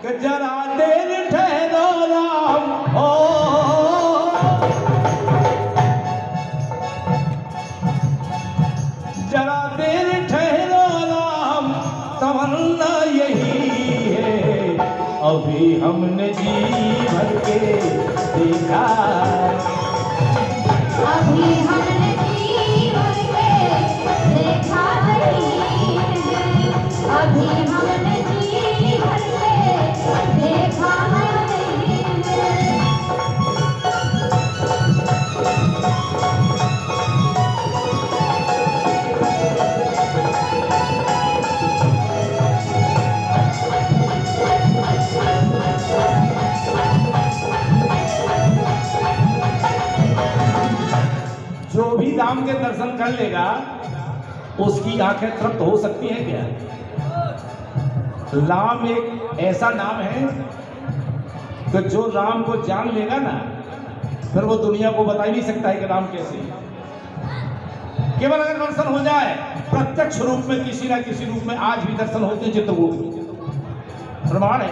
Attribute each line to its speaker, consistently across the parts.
Speaker 1: कि जरा देर ठहरो राम ओ, जरा देर ठहरो राम, तमन्ना यही है अभी हमने जी भर के देखा,
Speaker 2: अभी हमने जी भर के देखा नहीं है, अभी हमने जी भर के देखा नहीं है।
Speaker 1: जो भी राम के दर्शन कर लेगा उसकी आंखें तृप्त हो सकती हैं क्या? राम एक ऐसा नाम है कि जो राम को जान लेगा ना, फिर वो दुनिया को बता ही नहीं सकता है कि राम कैसे है। केवल अगर दर्शन हो जाए प्रत्यक्ष रूप में, किसी ना किसी रूप में, आज भी दर्शन होते हैं चित्रकूट में, प्रमाण है।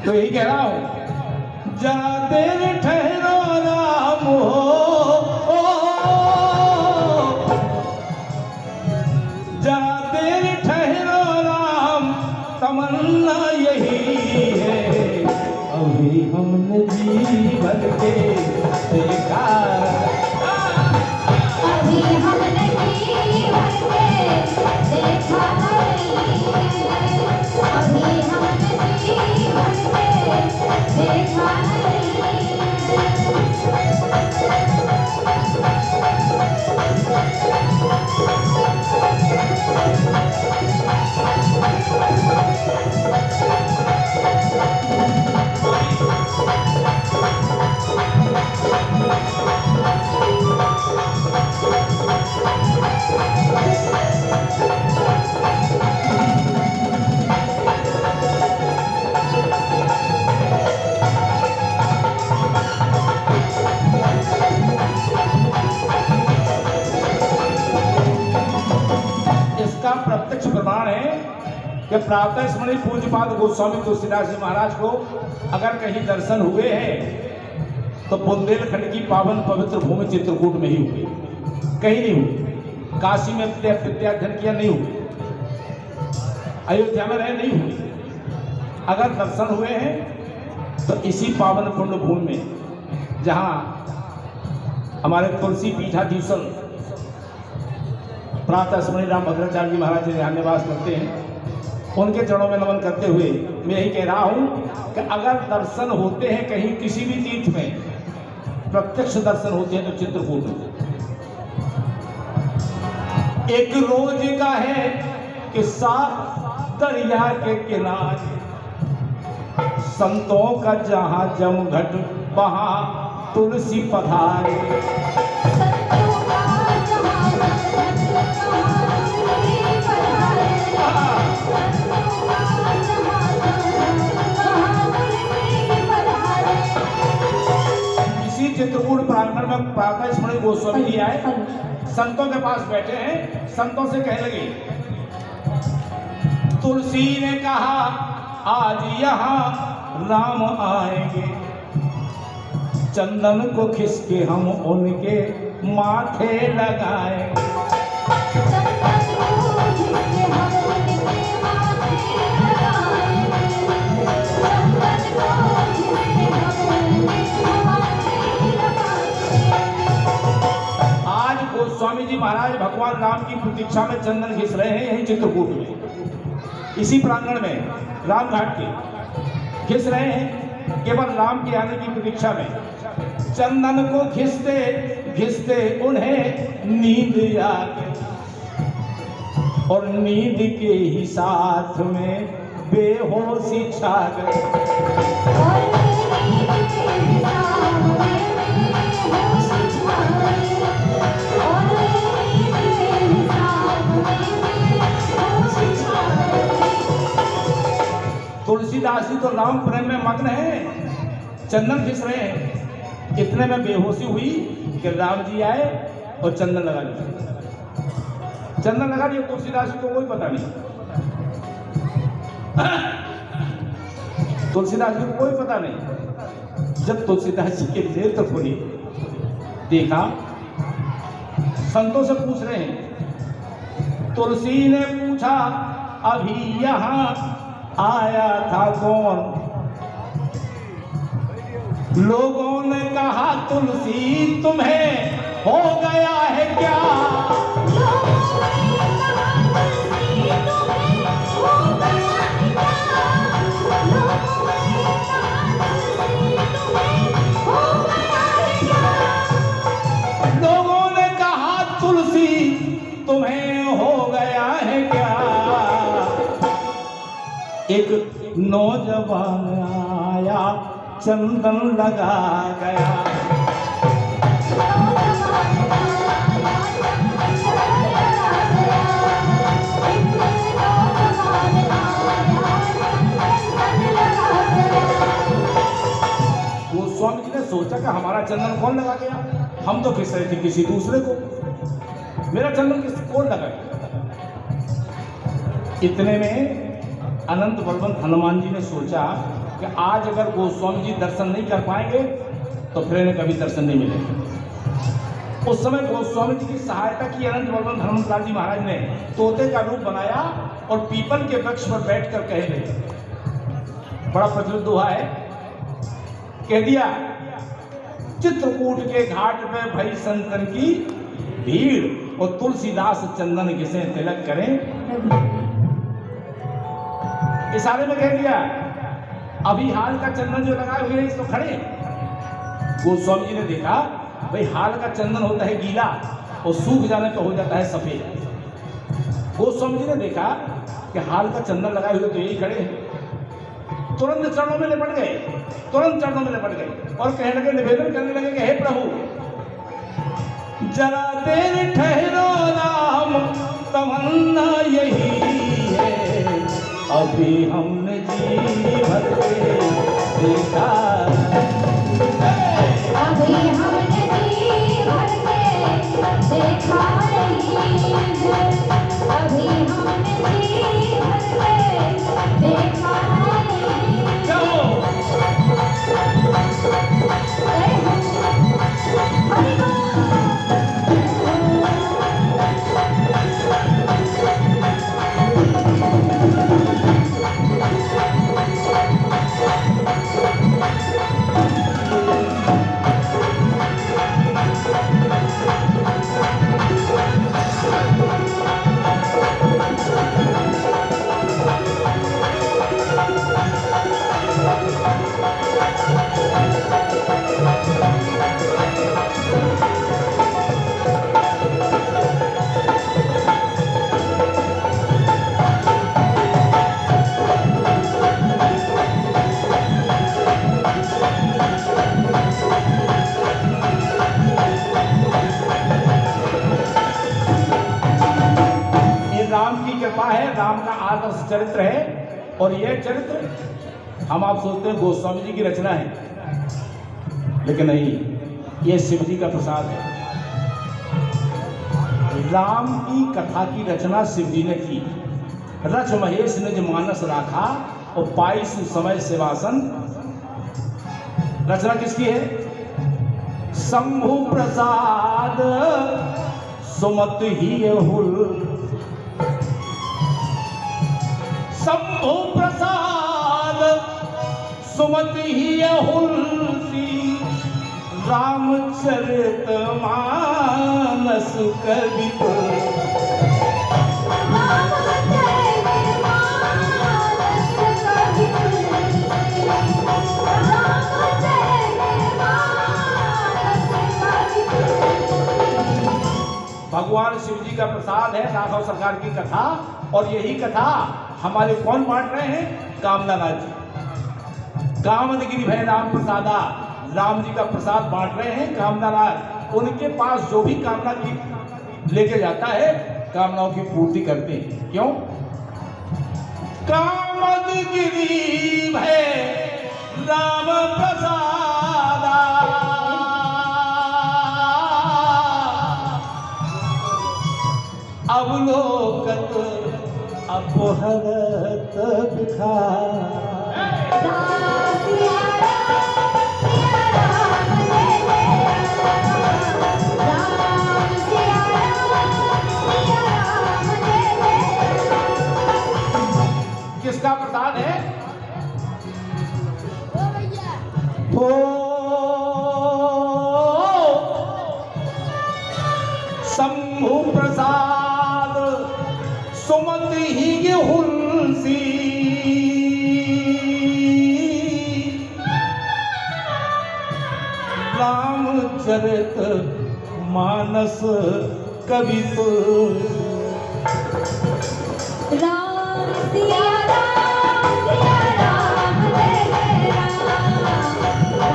Speaker 1: तो यही कह रहा हूं, जरा देर ठहरो राम हो, जरा देर ठहरो राम, तमन्ना यही है अभी हमने जी भर के देखा,
Speaker 2: अभी हमने जी भर के देखा नहीं है, अभी हमने जी भर के देखा नहीं
Speaker 1: इसका प्रत्यक्ष प्रमाण है कि प्रातः स्मरणीय पूज्यपाद गोस्वामी तुलसीदास जी महाराज को अगर कहीं दर्शन हुए हैं तो बुंदेलखंड की पावन पवित्र भूमि चित्रकूट में ही हुए, कहीं नहीं हुए। काशी में विद्याध्ययन किया नहीं हुए, अयोध्या में रहे नहीं हुए। अगर दर्शन हुए हैं तो इसी पावन पुण्य भूमि में, जहाँ हमारे तुलसी पीठाधीश्वर प्रातः स्मरणीय राम भद्राचार्य जी महाराज जी यहाँ निवास करते हैं, उनके चरणों में नमन करते हुए मैं यही कह रहा हूँ कि अगर दर्शन होते हैं कहीं किसी भी तीर्थ में, प्रत्यक्ष दर्शन होते हैं तो चित्रकूट में। एक रोज का है किस्सा दरिया के किनारे, संतों का जहाँ जमघट वहाँ तुलसी पधारे, चित्रकूट प्रांगण में प्रातः स्मरणीय गोस्वामी जी आए, संतों के पास बैठे हैं, संतों से कहने लगे, तुलसी ने कहा आज यहाँ राम आएंगे, चंदन को खिसके हम उनके माथे लगाएंगे। स्वामी जी महाराज भगवान राम की प्रतीक्षा में चंदन घिस रहे हैं यही चित्रकूट में, इसी प्रांगण में राम घाट के घिस रहे हैं, केवल राम के आने की प्रतीक्षा में। चंदन को घिसते घिसते उन्हें नींद आ गई, और नींद के ही साथ में बेहोशी छा गई। तुलसीदास जी तो राम प्रेम में मग्न हैं, चंदन घिस रहे हैं, इतने में बेहोशी हुई कि राम जी आए और चंदन लगा दिया। चंदन लगा दिया, तुलसीदास जी को कोई पता नहीं। तुलसीदास जी को कोई पता नहीं। जब तुलसीदास जी के नेत्र खुले, देखा संतों से पूछ रहे हैं। तुलसी ने पूछा अभी यहाँ आया था कौन? लोगों ने कहा तुलसी तुम्हें हो गया है क्या? लोगों ने कहा तुलसी तुम्हें हो गया है क्या? एक नौजवान आया चंदन लगा गया। गोस्वामी जी ने सोचा कि हमारा चंदन कौन लगा गया? हम तो किस रहे थे किसी दूसरे को, मेरा चंदन कौन लगा गया? इतने में अनंत बलवंत हनुमान जी ने सोचा कि आज अगर गोस्वामी जी दर्शन नहीं कर पाएंगे तो फिर इन्हें कभी दर्शन नहीं मिलेगा। उस समय गोस्वामी जी की सहायता की अनंत बलवंत हनुमान जी महाराज ने तोते का रूप बनाया और पीपल के वृक्ष पर बैठकर कह रहे, बड़ा प्रचलित दोहा है, कह दिया चित्रकूट के घाट पे भई संतन की भीड़ और तुलसीदास चंदन घिसे तिलक करें। इशारे में कह दिया अभी हाल का चंदन जो लगाए हुए हैं तो खड़े। गोस्वामी जी ने देखा भाई हाल का चंदन होता है गीला और सूख जाने पे हो जाता है सफेद। गोस्वामी जी ने देखा कि हाल का चंदन लगाए हुए तो यही खड़े हैं। तुरंत चरणों में लिपट गए, तुरंत चरणों में लिपट गए और कहने लगे, निवेदन करने लगे कि हे प्रभु जरा देर ठहरो, राम तमन्ना यही है, अभी हमने जी भर के देखा,
Speaker 2: अभी हमने जी भर के देखा नहीं है, अभी हमने जी भर के देखा नहीं है।
Speaker 1: राम का आदर्श चरित्र है और यह चरित्र हम आप सोचते हैं गोस्वामी जी की रचना है, लेकिन नहीं, यह शिव जी का प्रसाद है। राम की कथा की रचना शिव जी ने की। रच महेश निज मानस राखा और पाई सुसमय सेवासन। रचना किसकी है? शंभु प्रसाद सुमत ही हुल, शंभु प्रसाद सुमत ही हुलसी, रामचरित मानस कवि। भगवान शिव जी का प्रसाद है राघव सरकार की कथा, और यही कथा हमारे कौन बांट रहे हैं? कामनानाथ जी। कामदगिरि भय राम प्रसादा, राम जी का प्रसाद बांट रहे हैं कामनानाथ। उनके पास जो भी कामना की लेके जाता है, कामनाओं की पूर्ति करते हैं। क्यों? कामदगिरि भय राम प्रसादा, अवलोकत अपहरत बिखार। किसका प्रसाद है? ओ शंभु प्रसाद सुमति ही हुलसी रामचरित मानस कवि तुलसी।
Speaker 2: राम सिया राम जय जय राम।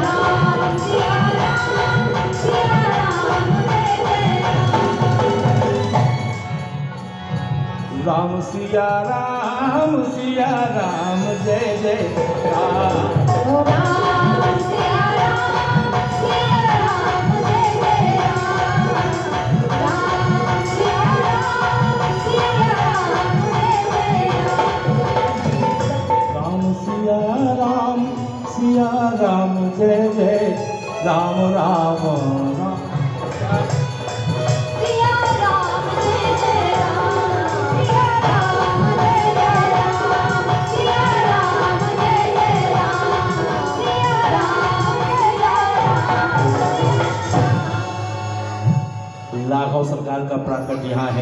Speaker 2: राम सिया राम जय जय राम।
Speaker 1: राम सिया राम जय जय राम।
Speaker 2: ओ राम सिया राम जय जय राम। राम सिया राम जय जय राम।
Speaker 1: राम सिया राम जय जय राम राम राम।
Speaker 2: सिया राम जय जय राम। सिया राम जय जय राम। सिया राम जय जय राम। सिया राम जय जय राम।
Speaker 1: लाघव सरकार का प्राकट यहाँ है।